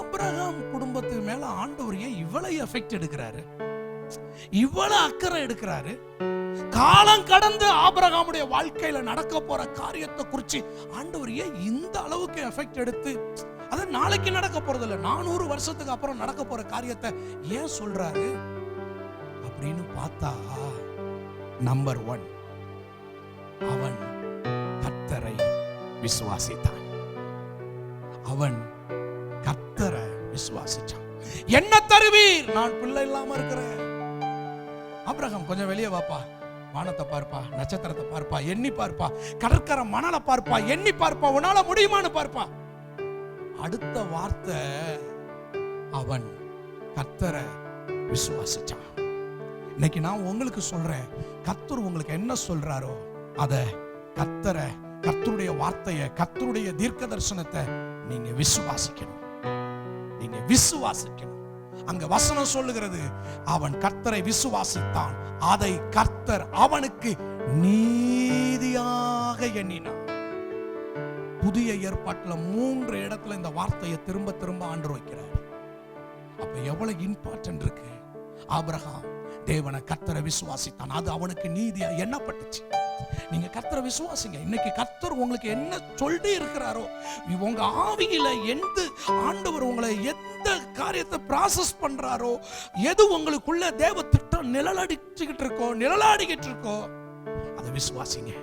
Abraham குடும்பத்துக்கு மேல ஆண்டவர் ஏன் இவ்வளவு எஃபெக்ட் எடுக்கிறாரு, இவ்வளவு அக்கறை எடுக்கிறாரு? காலம் கடந்து ஆபிரகாமுடைய வாழ்க்கையில நடக்க போற காரியத்தை குறிச்சு ஆண்டவர் ஏன் இந்த அளவுக்கு எஃபெக்ட் எடுத்து, அது நாளைக்கு நடக்க போறது இல்ல, 400 வருஷத்துக்கு அப்புறம் நடக்க போற காரியத்தை ஏன் சொல்றாரு அப்படின்னு பார்த்தா, நம்பர் 1, அவன் கர்த்தரை விசுவாசித்தான். அவன் கர்த்தரை விசுவாசிச்சான். என்ன தருவீர், நான் பிள்ளை இல்லாம இருக்கிறேன். ஆபிரகாம் கொஞ்சம் வெளியே வாப்பா, வானத்தை பார்ப்பா, நட்சத்திரத்தை பார்ப்பா, எண்ணி பார்ப்பா, கடற்கரை மணலை பார்ப்பா, எண்ணி பார்ப்பா, உன்னால முடியுமான்னு பார்ப்பா. அடுத்த வார்த்தை, அவன் கர்த்தரை விசுவாசிச்சான். இன்னைக்கு நான் உங்களுக்கு சொல்றேன், கர்த்தர் உங்களுக்கு என்ன சொல்றாரோ அத கர்த்தரை, கர்த்தருடைய வார்த்தையை, கர்த்தருடைய தீர்க்க தரிசனத்தை நீங்க விசுவாசிக்கணும். நீங்க விசுவாசிக்கணும். அங்க வசனம் சொல்லுகிறது, அவன் கர்த்தரை விசுவாசித்தான், அதை கர்த்தர் அவனுக்கு நீதியாக எண்ணினான். புதிய ஏற்பாட்டுல 3 இடத்துல இந்த வார்த்தையை திரும்ப திரும்ப ஆண்டவர் வைக்கிறார். அப்ப எவ்வளவு இம்பார்ட்டன்ட் இருக்கு. ஆபிரகாம் தேவனை கர்த்தரை விசுவாசித்தான், அது அவனுக்கு நீதியா எண்ணப்பட்டுச்சு. நீங்க கர்த்தரை விசுவாசிங்க. இன்னைக்கு கர்த்தர் உங்களுக்கு என்ன சொல்லி இருக்கிறாரோ, உங்க ஆவியில எந்த ஆண்டவர் உங்களை எந்த காரியத்தை ப்ராசஸ் பண்றாரோ, எது உங்களுக்குள்ள தேவ திட்டம் நிழலாடிக்கிட்டு இருக்கோ, அதை விசுவாசிங்க.